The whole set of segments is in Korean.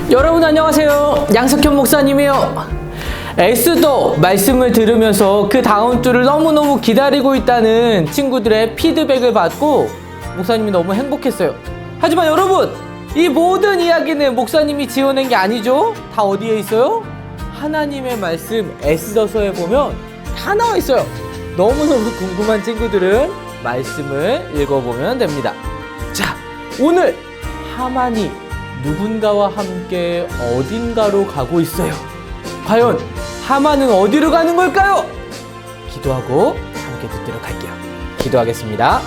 여러분 안녕하세요. 양석현 목사님이요. 에스더 말씀을 들으면서 그 다음 주를 너무너무 기다리고 있다는 친구들의 피드백을 받고 목사님이 너무 행복했어요. 하지만 여러분, 이 모든 이야기는 목사님이 지어낸 게 아니죠. 다 어디에 있어요? 하나님의 말씀 에스더서에 보면 다 나와 있어요. 너무너무 궁금한 친구들은 말씀을 읽어보면 됩니다. 자, 오늘 하만이 누군가와 함께 어딘가로 가고 있어요. 과연 하만은 어디로 가는 걸까요? 기도하고 함께 듣도록 할게요. 기도하겠습니다.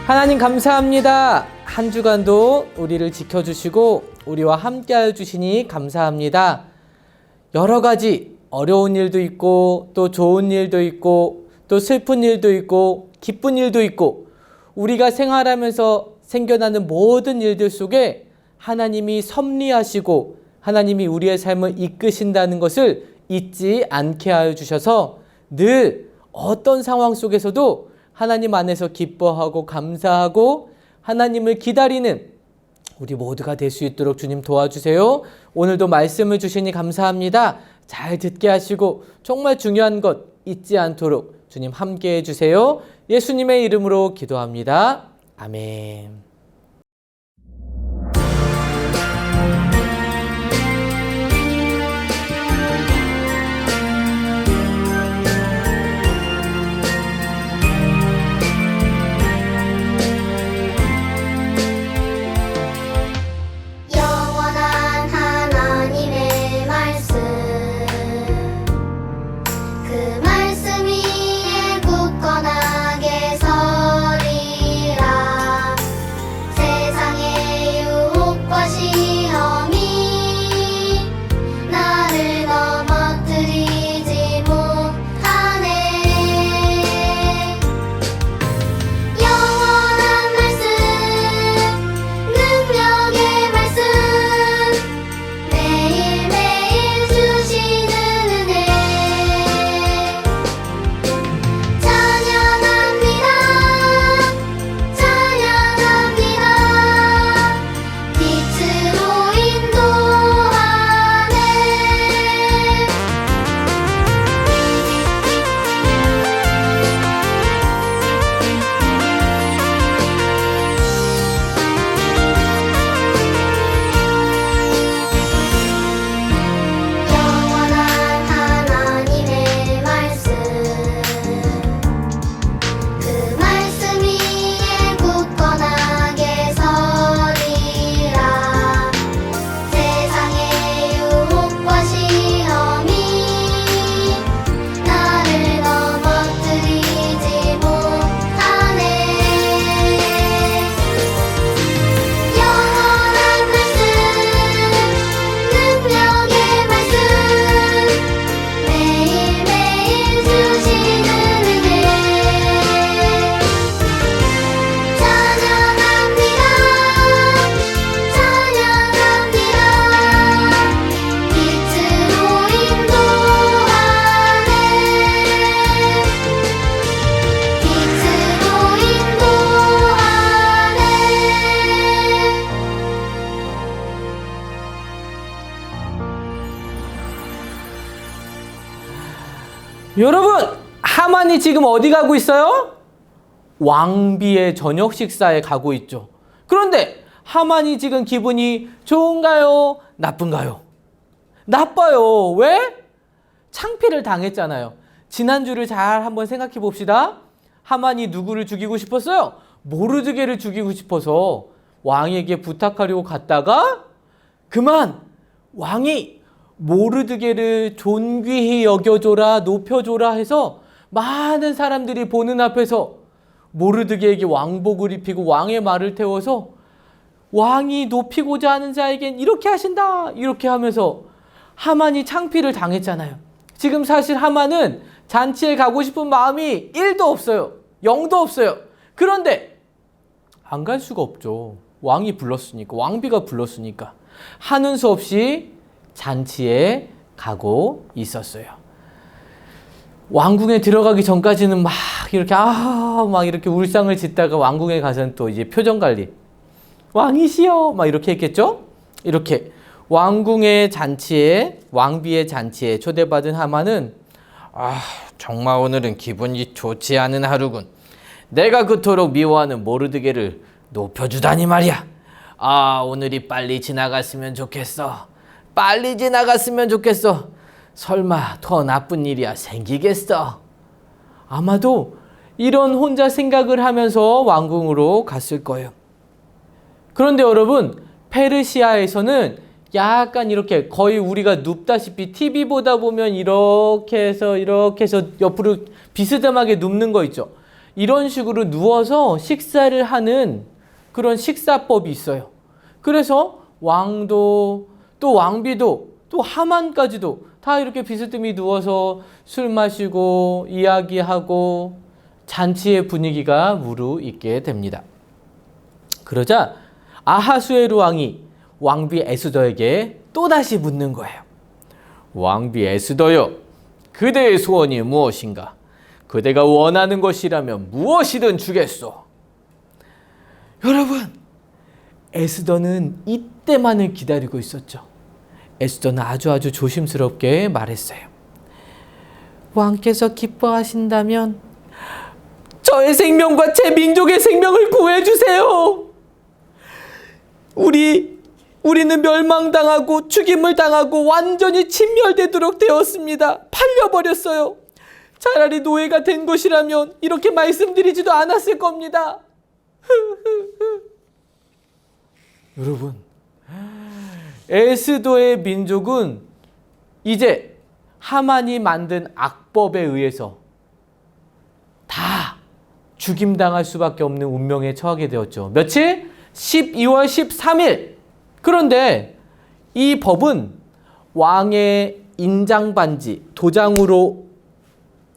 하나님 감사합니다. 한 주간도 우리를 지켜주시고 우리와 함께 해주시니 감사합니다. 여러 가지 어려운 일도 있고 또 좋은 일도 있고 또 슬픈 일도 있고 기쁜 일도 있고 우리가 생활하면서 생겨나는 모든 일들 속에 하나님이 섭리하시고 하나님이 우리의 삶을 이끄신다는 것을 잊지 않게 하여 주셔서 늘 어떤 상황 속에서도 하나님 안에서 기뻐하고 감사하고 하나님을 기다리는 우리 모두가 될 수 있도록 주님 도와주세요. 오늘도 말씀을 주시니 감사합니다. 잘 듣게 하시고 정말 중요한 것 잊지 않도록 주님 함께 해주세요. 예수님의 이름으로 기도합니다. 아멘. 여러분, 하만이 지금 어디 가고 있어요? 왕비의 저녁 식사에 가고 있죠. 그런데 하만이 지금 기분이 좋은가요? 나쁜가요? 나빠요. 왜? 창피를 당했잖아요. 지난주를 잘 한번 생각해 봅시다. 하만이 누구를 죽이고 싶었어요? 모르드게를 죽이고 싶어서 왕에게 부탁하려고 갔다가 그만 왕이 모르드게를 존귀히 여겨줘라, 높여줘라 해서 많은 사람들이 보는 앞에서 모르드게에게 왕복을 입히고 왕의 말을 태워서 왕이 높이고자 하는 자에겐 이렇게 하신다, 이렇게 하면서 하만이 창피를 당했잖아요. 지금 사실 하만은 잔치에 가고 싶은 마음이 1도 없어요. 0도 없어요. 그런데 안 갈 수가 없죠. 왕이 불렀으니까, 왕비가 불렀으니까 하는 수 없이 잔치에 가고 있었어요. 왕궁에 들어가기 전까지는 막 이렇게 울상을 짓다가 왕궁에 가서는 또 이제 표정 관리, 왕이시여 막 이렇게 했겠죠. 이렇게 왕궁의 잔치에, 왕비의 잔치에 초대받은 하만은 정말 오늘은 기분이 좋지 않은 하루군. 내가 그토록 미워하는 모르드게를 높여주다니 말이야. 오늘이 빨리 지나갔으면 좋겠어. 빨리 지나갔으면 좋겠어. 설마 더 나쁜 일이야 생기겠어. 아마도 이런 혼자 생각을 하면서 왕궁으로 갔을 거예요. 그런데 여러분, 페르시아에서는 약간 이렇게 거의 우리가 눕다시피 TV 보다 보면 이렇게 해서 옆으로 비스듬하게 눕는 거 있죠. 이런 식으로 누워서 식사를 하는 그런 식사법이 있어요. 그래서 왕도 또 왕비도 또 하만까지도 다 이렇게 비스듬히 누워서 술 마시고 이야기하고 잔치의 분위기가 무르익게 됩니다. 그러자 아하수에로 왕이 왕비 에스더에게 또다시 묻는 거예요. 왕비 에스더여, 그대의 소원이 무엇인가? 그대가 원하는 것이라면 무엇이든 주겠소. 여러분, 에스더는 이때만을 기다리고 있었죠. 에스더는 아주 조심스럽게 말했어요. 왕께서 기뻐하신다면 저의 생명과 제 민족의 생명을 구해주세요. 우리는 멸망당하고 죽임을 당하고 완전히 진멸되도록 되었습니다. 팔려버렸어요. 차라리 노예가 된 것이라면 이렇게 말씀드리지도 않았을 겁니다. 여러분, 에스더의 민족은 이제 하만이 만든 악법에 의해서 다 죽임당할 수밖에 없는 운명에 처하게 되었죠. 며칠? 12월 13일. 그런데 이 법은 왕의 인장반지, 도장으로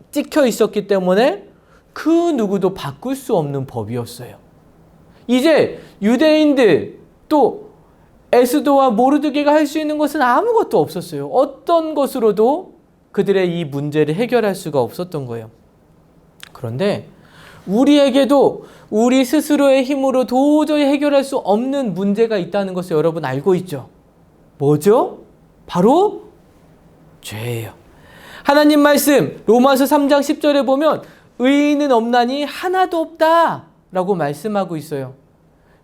찍혀 있었기 때문에 그 누구도 바꿀 수 없는 법이었어요. 이제 유대인들 또 에스더와 모르드게가 할 수 있는 것은 아무것도 없었어요. 어떤 것으로도 그들의 이 문제를 해결할 수가 없었던 거예요. 그런데 우리에게도 우리 스스로의 힘으로 도저히 해결할 수 없는 문제가 있다는 것을 여러분 알고 있죠? 뭐죠? 바로 죄예요. 하나님 말씀 로마서 3장 10절에 보면 의인은 없나니 하나도 없다 라고 말씀하고 있어요.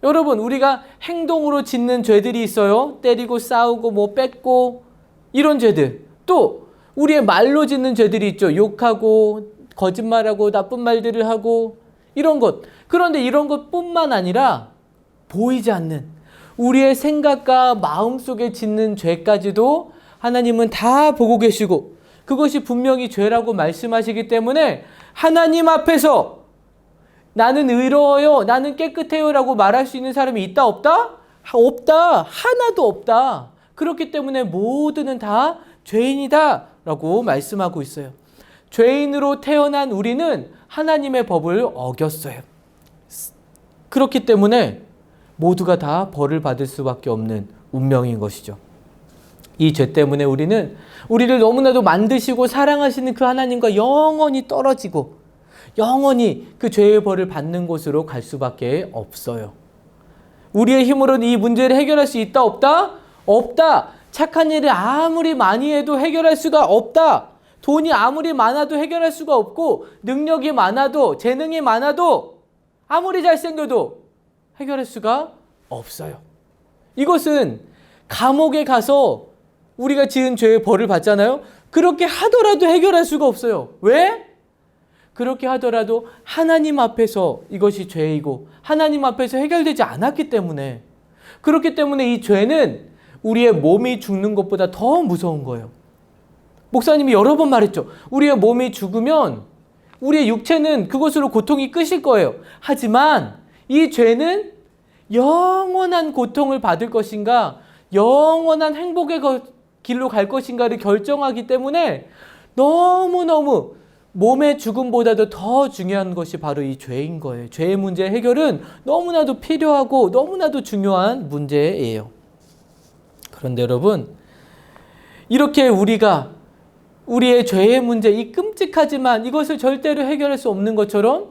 여러분, 우리가 행동으로 짓는 죄들이 있어요. 때리고 싸우고 뺏고 이런 죄들. 또 우리의 말로 짓는 죄들이 있죠. 욕하고 거짓말하고 나쁜 말들을 하고 이런 것. 그런데 이런 것뿐만 아니라 보이지 않는 우리의 생각과 마음속에 짓는 죄까지도 하나님은 다 보고 계시고 그것이 분명히 죄라고 말씀하시기 때문에 하나님 앞에서 나는 의로워요, 나는 깨끗해요 라고 말할 수 있는 사람이 있다 없다? 없다. 하나도 없다. 그렇기 때문에 모두는 다 죄인이다 라고 말씀하고 있어요. 죄인으로 태어난 우리는 하나님의 법을 어겼어요. 그렇기 때문에 모두가 다 벌을 받을 수밖에 없는 운명인 것이죠. 이 죄 때문에 우리를 너무나도 만드시고 사랑하시는 그 하나님과 영원히 떨어지고 영원히 그 죄의 벌을 받는 곳으로 갈 수밖에 없어요. 우리의 힘으로는 이 문제를 해결할 수 있다 없다? 없다. 착한 일을 아무리 많이 해도 해결할 수가 없다. 돈이 아무리 많아도 해결할 수가 없고 능력이 많아도 재능이 많아도 아무리 잘생겨도 해결할 수가 없어요. 이것은 감옥에 가서 우리가 지은 죄의 벌을 받잖아요. 그렇게 하더라도 해결할 수가 없어요. 왜? 그렇게 하더라도 하나님 앞에서 이것이 죄이고 하나님 앞에서 해결되지 않았기 때문에, 그렇기 때문에 이 죄는 우리의 몸이 죽는 것보다 더 무서운 거예요. 목사님이 여러 번 말했죠. 우리의 몸이 죽으면 우리의 육체는 그것으로 고통이 끝일 거예요. 하지만 이 죄는 영원한 고통을 받을 것인가 영원한 행복의 길로 갈 것인가를 결정하기 때문에 너무너무 몸의 죽음보다도 더 중요한 것이 바로 이 죄인 거예요. 죄의 문제 해결은 너무나도 필요하고 너무나도 중요한 문제예요. 그런데 여러분, 이렇게 우리가 우리의 죄의 문제, 이 끔찍하지만 이것을 절대로 해결할 수 없는 것처럼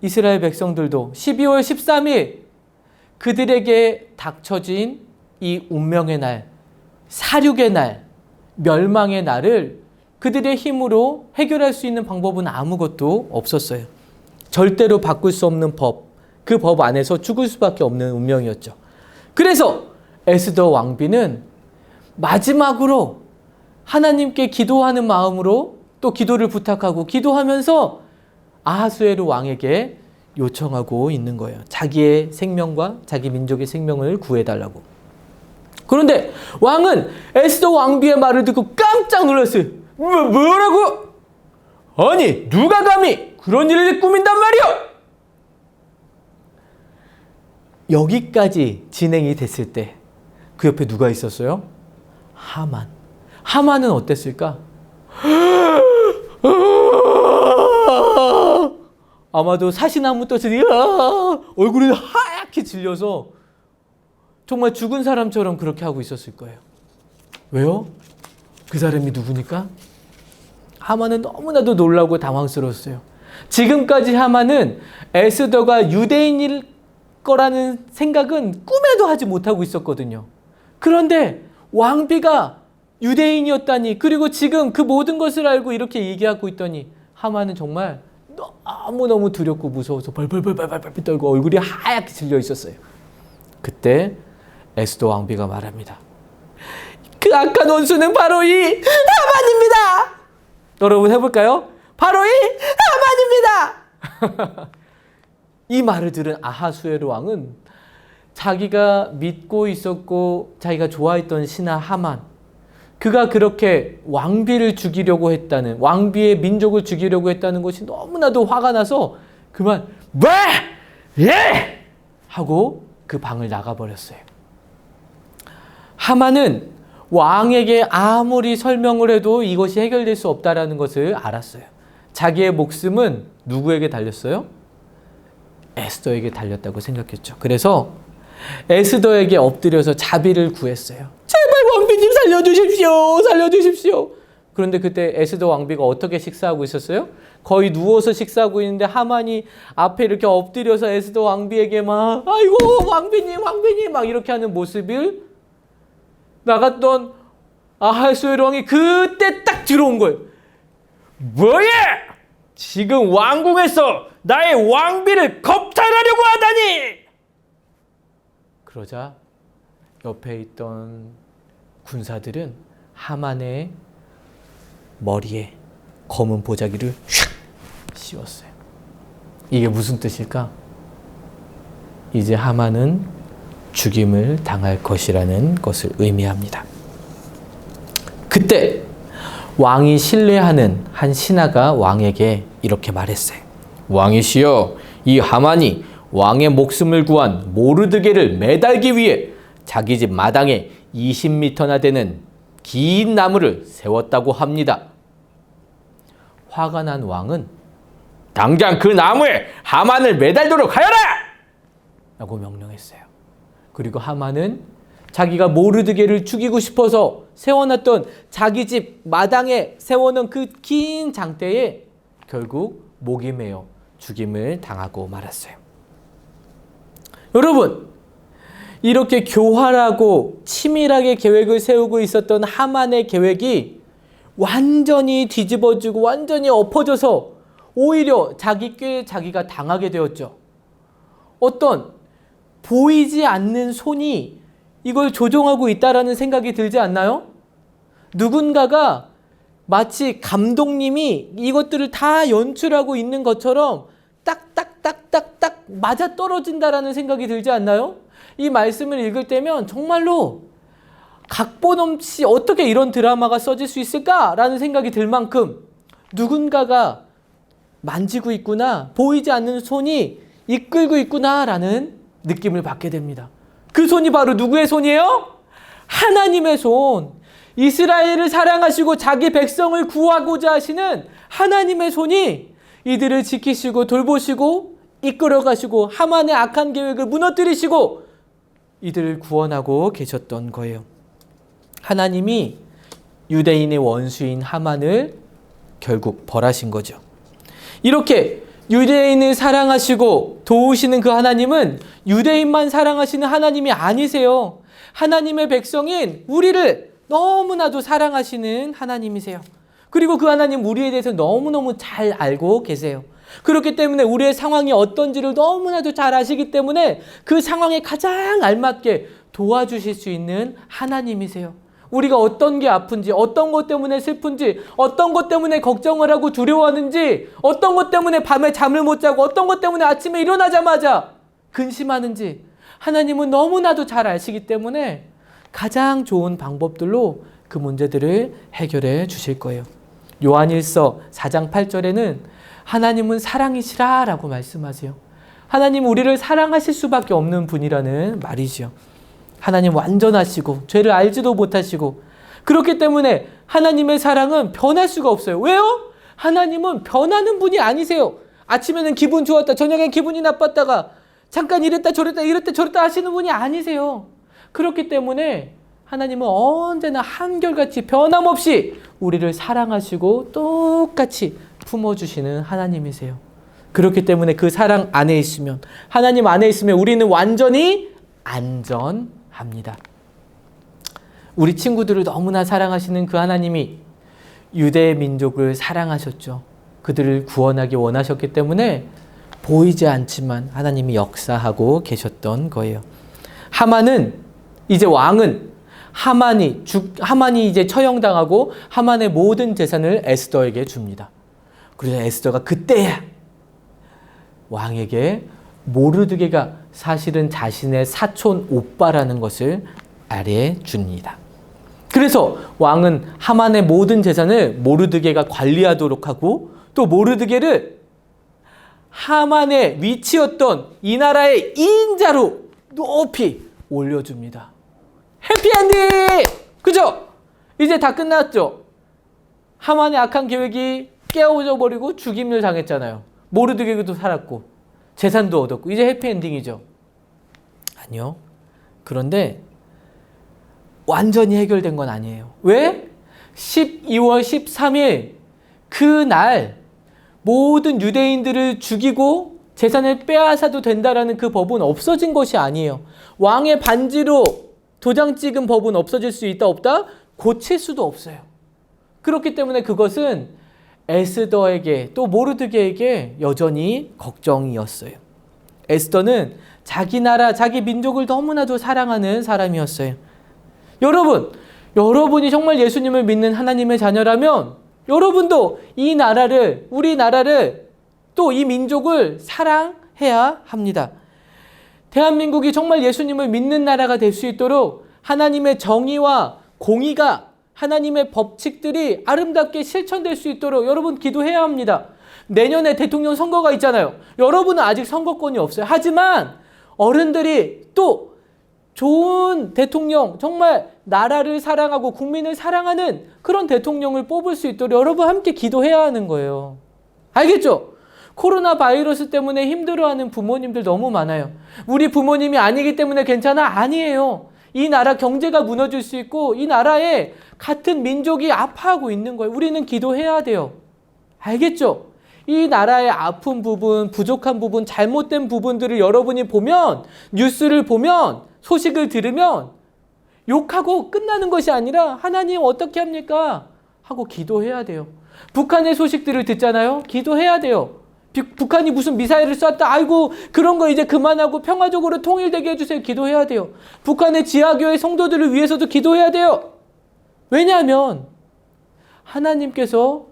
이스라엘 백성들도 12월 13일 그들에게 닥쳐진 이 운명의 날, 사륙의 날, 멸망의 날을 그들의 힘으로 해결할 수 있는 방법은 아무것도 없었어요. 절대로 바꿀 수 없는 법, 그 법 안에서 죽을 수밖에 없는 운명이었죠. 그래서 에스더 왕비는 마지막으로 하나님께 기도하는 마음으로 또 기도를 부탁하고 기도하면서 아하수에로 왕에게 요청하고 있는 거예요. 자기의 생명과 자기 민족의 생명을 구해달라고. 그런데 왕은 에스더 왕비의 말을 듣고 깜짝 놀랐어요. 뭐라고? 아니, 누가 감히 그런 일을 꾸민단 말이야? 여기까지 진행이 됐을 때 그 옆에 누가 있었어요? 하만. 하만은 어땠을까? 아마도 사시나무 떴으니 얼굴이 하얗게 질려서 정말 죽은 사람처럼 그렇게 하고 있었을 거예요. 왜요? 그 사람이 누구니까? 하만은 너무나도 놀라고 당황스러웠어요. 지금까지 하만은 에스더가 유대인일 거라는 생각은 꿈에도 하지 못하고 있었거든요. 그런데 왕비가 유대인이었다니, 그리고 지금 그 모든 것을 알고 이렇게 얘기하고 있더니 하만은 정말 너무너무 두렵고 무서워서 벌벌벌벌 떨고 얼굴이 하얗게 질려 있었어요. 그때 에스더 왕비가 말합니다. 그 악한 원수는 바로 이 하만입니다. 여러분 해볼까요? 바로 이 하만입니다. 이 말을 들은 아하수에로 왕은 자기가 믿고 있었고 자기가 좋아했던 신하 하만, 그가 그렇게 왕비를 죽이려고 했다는, 왕비의 민족을 죽이려고 했다는 것이 너무나도 화가 나서 그만 뭐! 예! 하고 그 방을 나가버렸어요. 하만은 왕에게 아무리 설명을 해도 이것이 해결될 수 없다라는 것을 알았어요. 자기의 목숨은 누구에게 달렸어요? 에스더에게 달렸다고 생각했죠. 그래서 에스더에게 엎드려서 자비를 구했어요. 제발 왕비님 살려주십시오. 살려주십시오. 그런데 그때 에스더 왕비가 어떻게 식사하고 있었어요? 거의 누워서 식사하고 있는데 하만이 앞에 이렇게 엎드려서 에스더 왕비에게 막 아이고 왕비님 왕비님 막 이렇게 하는 모습을 나갔던 아하수에로 왕이 그때 딱 들어온 거예요. 뭐야? 지금 왕궁에서 나의 왕비를 겁탈하려고 하다니! 그러자 옆에 있던 군사들은 하만의 머리에 검은 보자기를 휙 씌웠어요. 이게 무슨 뜻일까? 이제 하만은 죽임을 당할 것이라는 것을 의미합니다. 그때 왕이 신뢰하는 한 신하가 왕에게 이렇게 말했어요. 왕이시여, 이 하만이 왕의 목숨을 구한 모르드게를 매달기 위해 자기 집 마당에 20m나 되는 긴 나무를 세웠다고 합니다. 화가 난 왕은 당장 그 나무에 하만을 매달도록 하여라! 라고 명령했어요. 그리고 하만은 자기가 모르드게를 죽이고 싶어서 세워놨던 자기 집 마당에 세워놓은 그 긴 장대에 결국 목이 메어 죽임을 당하고 말았어요. 여러분, 이렇게 교활하고 치밀하게 계획을 세우고 있었던 하만의 계획이 완전히 뒤집어지고 완전히 엎어져서 오히려 자기 꾀에 자기가 당하게 되었죠. 어떤 보이지 않는 손이 이걸 조종하고 있다라는 생각이 들지 않나요? 누군가가 마치 감독님이 이것들을 다 연출하고 있는 것처럼 딱딱딱딱딱 맞아 떨어진다라는 생각이 들지 않나요? 이 말씀을 읽을 때면 정말로 각본 없이 어떻게 이런 드라마가 써질 수 있을까라는 생각이 들 만큼 누군가가 만지고 있구나, 보이지 않는 손이 이끌고 있구나라는 느낌을 받게 됩니다. 그 손이 바로 누구의 손이에요? 하나님의 손. 이스라엘을 사랑하시고 자기 백성을 구하고자 하시는 하나님의 손이 이들을 지키시고 돌보시고 이끌어 가시고 하만의 악한 계획을 무너뜨리시고 이들을 구원하고 계셨던 거예요. 하나님이 유대인의 원수인 하만을 결국 벌하신 거죠. 이렇게 유대인을 사랑하시고 도우시는 그 하나님은 유대인만 사랑하시는 하나님이 아니세요. 하나님의 백성인 우리를 너무나도 사랑하시는 하나님이세요. 그리고 그 하나님 우리에 대해서 너무너무 잘 알고 계세요. 그렇기 때문에 우리의 상황이 어떤지를 너무나도 잘 아시기 때문에 그 상황에 가장 알맞게 도와주실 수 있는 하나님이세요. 우리가 어떤 게 아픈지, 어떤 것 때문에 슬픈지, 어떤 것 때문에 걱정을 하고 두려워하는지, 어떤 것 때문에 밤에 잠을 못 자고, 어떤 것 때문에 아침에 일어나자마자 근심하는지 하나님은 너무나도 잘 아시기 때문에 가장 좋은 방법들로 그 문제들을 해결해 주실 거예요. 요한일서 4장 8절에는 하나님은 사랑이시라 라고 말씀하세요. 하나님 우리를 사랑하실 수밖에 없는 분이라는 말이죠. 하나님 완전하시고 죄를 알지도 못하시고 그렇기 때문에 하나님의 사랑은 변할 수가 없어요. 왜요? 하나님은 변하는 분이 아니세요. 아침에는 기분 좋았다, 저녁엔 기분이 나빴다가 잠깐 이랬다 저랬다 이랬다 저랬다 하시는 분이 아니세요. 그렇기 때문에 하나님은 언제나 한결같이 변함없이 우리를 사랑하시고 똑같이 품어주시는 하나님이세요. 그렇기 때문에 그 사랑 안에 있으면, 하나님 안에 있으면 우리는 완전히 안전합니다. 우리 친구들을 너무나 사랑하시는 그 하나님이 유대 민족을 사랑하셨죠. 그들을 구원하기 원하셨기 때문에 보이지 않지만 하나님이 역사하고 계셨던 거예요. 하만은 이제 왕은 하만이 이제 처형당하고 하만의 모든 재산을 에스더에게 줍니다. 그래서 에스더가 그때야 왕에게 모르드게가 사실은 자신의 사촌 오빠라는 것을 알려줍니다. 그래서 왕은 하만의 모든 재산을 모르드게가 관리하도록 하고 또 모르드게를 하만의 위치였던 이 나라의 2인자로 높이 올려줍니다. 해피엔딩! 그죠? 이제 다 끝났죠? 하만의 악한 계획이 깨어져 버리고 죽임을 당했잖아요. 모르드게도 살았고 재산도 얻었고 이제 해피엔딩이죠. 아니요. 그런데 완전히 해결된 건 아니에요. 왜? 12월 13일 그날 모든 유대인들을 죽이고 재산을 빼앗아도 된다라는 그 법은 없어진 것이 아니에요. 왕의 반지로 도장 찍은 법은 없어질 수 있다 없다? 고칠 수도 없어요. 그렇기 때문에 그것은 에스더에게 또 모르드게에게 여전히 걱정이었어요. 에스더는 자기 나라, 자기 민족을 너무나도 사랑하는 사람이었어요. 여러분이 정말 예수님을 믿는 하나님의 자녀라면 여러분도 이 나라를, 우리 나라를 또 이 민족을 사랑해야 합니다. 대한민국이 정말 예수님을 믿는 나라가 될 수 있도록 하나님의 정의와 공의가 하나님의 법칙들이 아름답게 실천될 수 있도록 여러분 기도해야 합니다. 내년에 대통령 선거가 있잖아요. 여러분은 아직 선거권이 없어요. 하지만 어른들이 또 좋은 대통령, 정말 나라를 사랑하고 국민을 사랑하는 그런 대통령을 뽑을 수 있도록 여러분 함께 기도해야 하는 거예요. 알겠죠? 코로나 바이러스 때문에 힘들어하는 부모님들 너무 많아요. 우리 부모님이 아니기 때문에 괜찮아? 아니에요. 이 나라 경제가 무너질 수 있고 이 나라에 같은 민족이 아파하고 있는 거예요. 우리는 기도해야 돼요. 알겠죠? 이 나라의 아픈 부분, 부족한 부분, 잘못된 부분들을 여러분이 보면, 뉴스를 보면, 소식을 들으면 욕하고 끝나는 것이 아니라 하나님 어떻게 합니까? 하고 기도해야 돼요. 북한의 소식들을 듣잖아요. 기도해야 돼요. 북한이 무슨 미사일을 쐈다. 아이고 그런 거 이제 그만하고 평화적으로 통일되게 해주세요. 기도해야 돼요. 북한의 지하교회 성도들을 위해서도 기도해야 돼요. 왜냐하면 하나님께서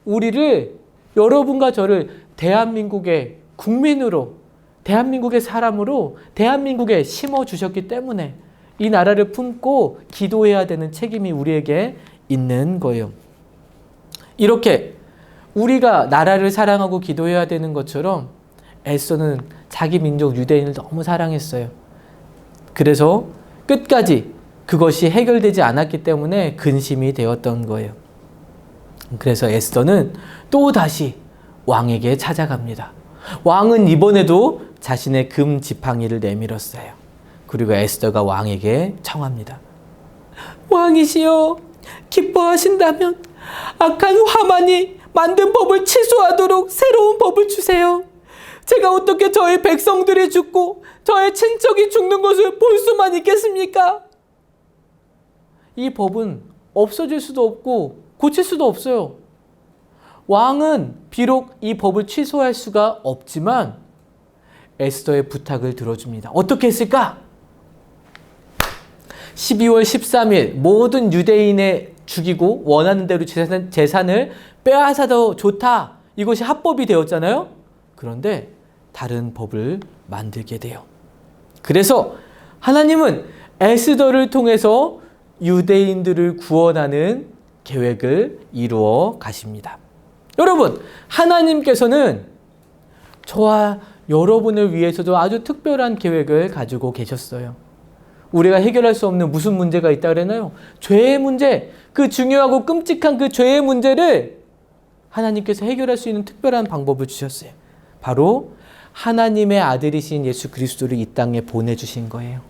우리를, 여러분과 저를 대한민국의 국민으로, 대한민국의 사람으로 대한민국에 심어주셨기 때문에 이 나라를 품고 기도해야 되는 책임이 우리에게 있는 거예요. 이렇게 우리가 나라를 사랑하고 기도해야 되는 것처럼 에스더는 자기 민족 유대인을 너무 사랑했어요. 그래서 끝까지 그것이 해결되지 않았기 때문에 근심이 되었던 거예요. 그래서 에스더는 또다시 왕에게 찾아갑니다. 왕은 이번에도 자신의 금 지팡이를 내밀었어요. 그리고 에스더가 왕에게 청합니다. 왕이시여, 기뻐하신다면 악한 하만이 만든 법을 취소하도록 새로운 법을 주세요. 제가 어떻게 저의 백성들이 죽고 저의 친척이 죽는 것을 볼 수만 있겠습니까? 이 법은 없어질 수도 없고 고칠 수도 없어요. 왕은 비록 이 법을 취소할 수가 없지만 에스더의 부탁을 들어줍니다. 어떻게 했을까? 12월 13일 모든 유대인의 죽이고 원하는 대로 재산을 빼앗아도 좋다. 이것이 합법이 되었잖아요. 그런데 다른 법을 만들게 돼요. 그래서 하나님은 에스더를 통해서 유대인들을 구원하는 계획을 이루어 가십니다. 여러분, 하나님께서는 저와 여러분을 위해서도 아주 특별한 계획을 가지고 계셨어요. 우리가 해결할 수 없는 무슨 문제가 있다 그랬나요? 죄의 문제, 그 중요하고 끔찍한 그 죄의 문제를 하나님께서 해결할 수 있는 특별한 방법을 주셨어요. 바로 하나님의 아들이신 예수 그리스도를 이 땅에 보내주신 거예요.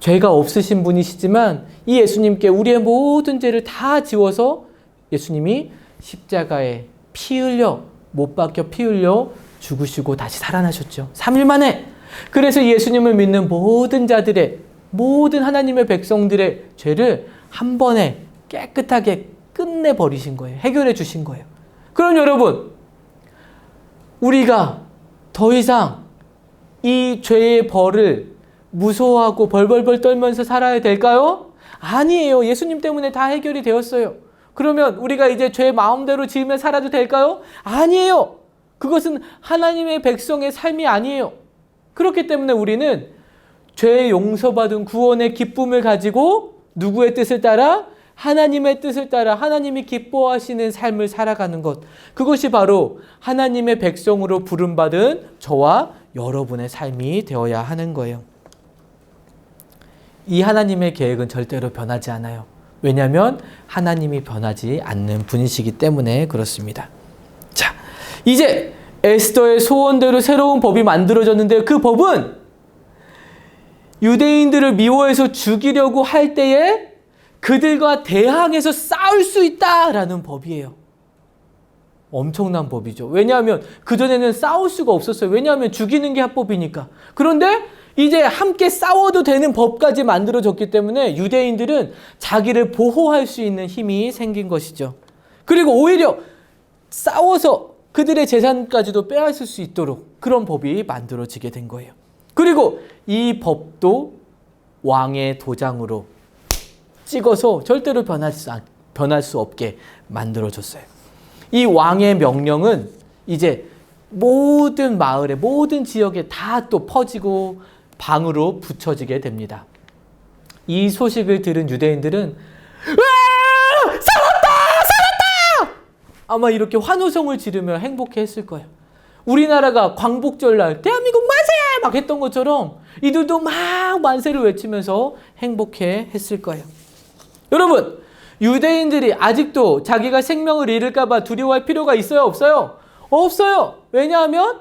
죄가 없으신 분이시지만 이 예수님께 우리의 모든 죄를 다 지워서 예수님이 십자가에 피 흘려, 못 박혀 피 흘려 죽으시고 다시 살아나셨죠. 3일 만에. 그래서 예수님을 믿는 모든 자들의, 모든 하나님의 백성들의 죄를 한 번에 깨끗하게 끝내버리신 거예요. 해결해 주신 거예요. 그럼 여러분, 우리가 더 이상 이 죄의 벌을 무서워하고 벌벌벌 떨면서 살아야 될까요? 아니에요. 예수님 때문에 다 해결이 되었어요. 그러면 우리가 이제 죄 마음대로 지으며 살아도 될까요? 아니에요. 그것은 하나님의 백성의 삶이 아니에요. 그렇기 때문에 우리는 죄 용서받은 구원의 기쁨을 가지고 누구의 뜻을 따라? 하나님의 뜻을 따라 하나님이 기뻐하시는 삶을 살아가는 것. 그것이 바로 하나님의 백성으로 부름받은 저와 여러분의 삶이 되어야 하는 거예요. 이 하나님의 계획은 절대로 변하지 않아요. 왜냐하면 하나님이 변하지 않는 분이시기 때문에 그렇습니다. 자, 이제 에스더의 소원대로 새로운 법이 만들어졌는데 그 법은 유대인들을 미워해서 죽이려고 할 때에 그들과 대항해서 싸울 수 있다라는 법이에요. 엄청난 법이죠. 왜냐하면 그전에는 싸울 수가 없었어요. 왜냐하면 죽이는 게 합법이니까. 그런데 이제 함께 싸워도 되는 법까지 만들어졌기 때문에 유대인들은 자기를 보호할 수 있는 힘이 생긴 것이죠. 그리고 오히려 싸워서 그들의 재산까지도 빼앗을 수 있도록 그런 법이 만들어지게 된 거예요. 그리고 이 법도 왕의 도장으로 찍어서 절대로 변할 수 없게 만들어졌어요. 이 왕의 명령은 이제 모든 마을에, 모든 지역에 다 또 퍼지고 방으로 붙여지게 됩니다. 이 소식을 들은 유대인들은 살았다! 아마 이렇게 환호성을 지르며 행복해했을 거예요. 우리나라가 광복절날 대한민국 만세! 막 했던 것처럼 이들도 막 만세를 외치면서 행복해했을 거예요. 여러분, 유대인들이 아직도 자기가 생명을 잃을까 봐 두려워할 필요가 있어요? 없어요? 없어요. 왜냐하면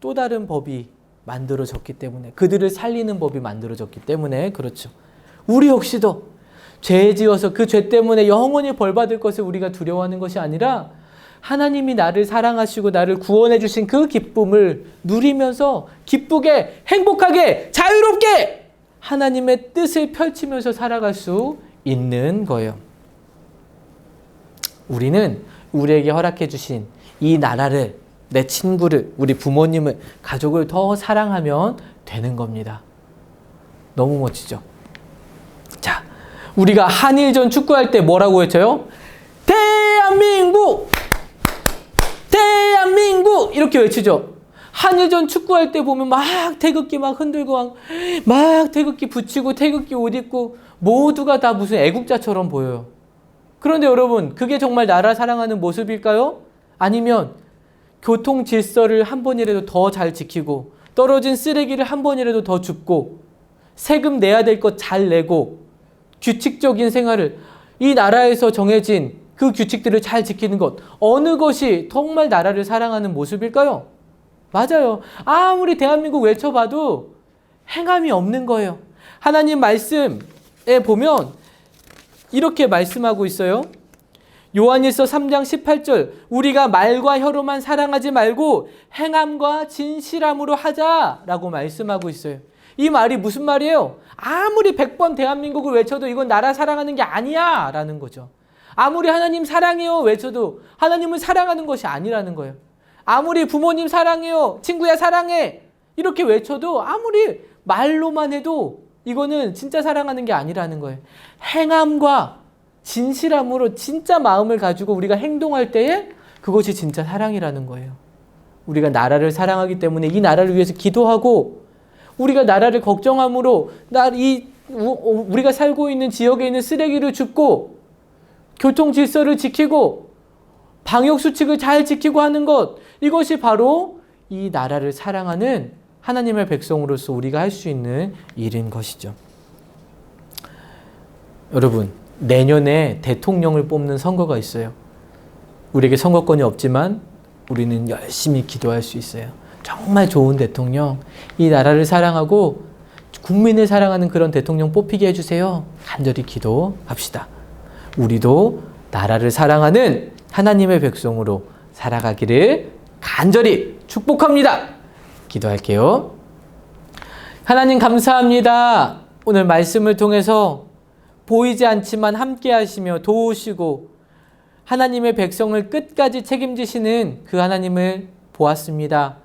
또 다른 법이 만들어졌기 때문에, 그들을 살리는 법이 만들어졌기 때문에 그렇죠. 우리 역시도 죄 지어서 그 죄 때문에 영원히 벌받을 것을 우리가 두려워하는 것이 아니라 하나님이 나를 사랑하시고 나를 구원해 주신 그 기쁨을 누리면서 기쁘게, 행복하게, 자유롭게 하나님의 뜻을 펼치면서 살아갈 수 있는 거예요. 우리는 우리에게 허락해 주신 이 나라를, 내 친구를, 우리 부모님을, 가족을 더 사랑하면 되는 겁니다. 너무 멋지죠? 자, 우리가 한일전 축구할 때 뭐라고 외쳐요? 대한민국! 대한민국! 이렇게 외치죠. 한일전 축구할 때 보면 막 태극기 막 흔들고 막 태극기 붙이고 태극기 옷 입고 모두가 다 무슨 애국자처럼 보여요. 그런데 여러분, 그게 정말 나라 사랑하는 모습일까요? 아니면 교통 질서를 한 번이라도 더 잘 지키고 떨어진 쓰레기를 한 번이라도 더 줍고 세금 내야 될 것 잘 내고 규칙적인 생활을, 이 나라에서 정해진 그 규칙들을 잘 지키는 것, 어느 것이 정말 나라를 사랑하는 모습일까요? 맞아요. 아무리 대한민국 외쳐봐도 행함이 없는 거예요. 하나님 말씀에 보면 이렇게 말씀하고 있어요. 요한일서 3장 18절, 우리가 말과 혀로만 사랑하지 말고 행함과 진실함으로 하자라고 말씀하고 있어요. 이 말이 무슨 말이에요? 아무리 100번 대한민국을 외쳐도 이건 나라 사랑하는 게 아니야 라는 거죠. 아무리 하나님 사랑해요 외쳐도 하나님을 사랑하는 것이 아니라는 거예요. 아무리 부모님 사랑해요, 친구야 사랑해 이렇게 외쳐도 아무리 말로만 해도 이거는 진짜 사랑하는 게 아니라는 거예요. 행함과 진실함으로 진짜 마음을 가지고 우리가 행동할 때에 그것이 진짜 사랑이라는 거예요. 우리가 나라를 사랑하기 때문에 이 나라를 위해서 기도하고 우리가 나라를 걱정함으로 우리가 살고 있는 지역에 있는 쓰레기를 줍고 교통 질서를 지키고 방역 수칙을 잘 지키고 하는 것, 이것이 바로 이 나라를 사랑하는 하나님의 백성으로서 우리가 할 수 있는 일인 것이죠. 여러분, 내년에 대통령을 뽑는 선거가 있어요. 우리에게 선거권이 없지만 우리는 열심히 기도할 수 있어요. 정말 좋은 대통령, 이 나라를 사랑하고 국민을 사랑하는 그런 대통령 뽑히게 해주세요. 간절히 기도합시다. 우리도 나라를 사랑하는 하나님의 백성으로 살아가기를 간절히 축복합니다. 기도할게요. 하나님 감사합니다. 오늘 말씀을 통해서 보이지 않지만 함께 하시며 도우시고 하나님의 백성을 끝까지 책임지시는 그 하나님을 보았습니다.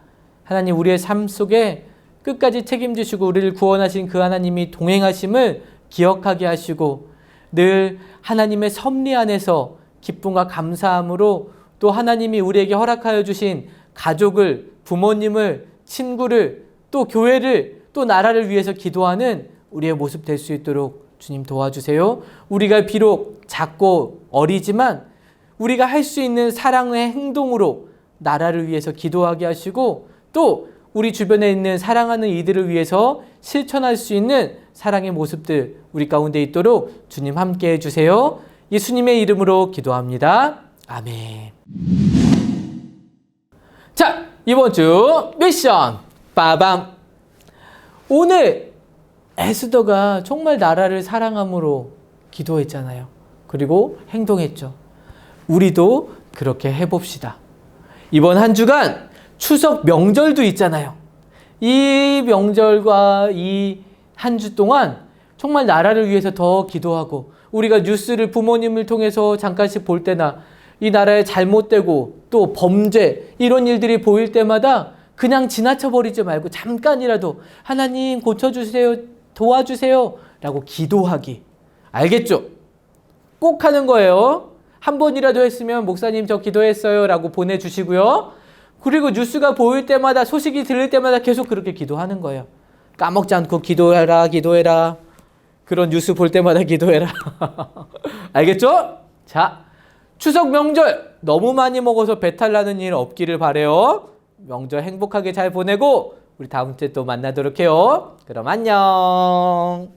하나님, 우리의 삶 속에 끝까지 책임지시고 우리를 구원하신 그 하나님이 동행하심을 기억하게 하시고 늘 하나님의 섭리 안에서 기쁨과 감사함으로 또 하나님이 우리에게 허락하여 주신 가족을, 부모님을, 친구를, 또 교회를, 또 나라를 위해서 기도하는 우리의 모습 될 수 있도록 주님 도와주세요. 우리가 비록 작고 어리지만 우리가 할 수 있는 사랑의 행동으로 나라를 위해서 기도하게 하시고 또 우리 주변에 있는 사랑하는 이들을 위해서 실천할 수 있는 사랑의 모습들 우리 가운데 있도록 주님 함께 해주세요. 예수님의 이름으로 기도합니다. 아멘. 자, 이번 주 미션 빠밤. 오늘 에스더가 정말 나라를 사랑함으로 기도했잖아요. 그리고 행동했죠. 우리도 그렇게 해봅시다. 이번 한 주간 추석 명절도 있잖아요. 이 명절과 이 한 주 동안 정말 나라를 위해서 더 기도하고 우리가 뉴스를 부모님을 통해서 잠깐씩 볼 때나 이 나라에 잘못되고 또 범죄 이런 일들이 보일 때마다 그냥 지나쳐버리지 말고 잠깐이라도 하나님 고쳐주세요, 도와주세요 라고 기도하기. 알겠죠? 꼭 하는 거예요. 한 번이라도 했으면 목사님 저 기도했어요 라고 보내주시고요. 그리고 뉴스가 보일 때마다 소식이 들릴 때마다 계속 그렇게 기도하는 거예요. 까먹지 않고 기도해라 기도해라. 그런 뉴스 볼 때마다 기도해라. 알겠죠? 자, 추석 명절 너무 많이 먹어서 배탈 나는 일 없기를 바래요. 명절 행복하게 잘 보내고 우리 다음 주에 또 만나도록 해요. 그럼 안녕.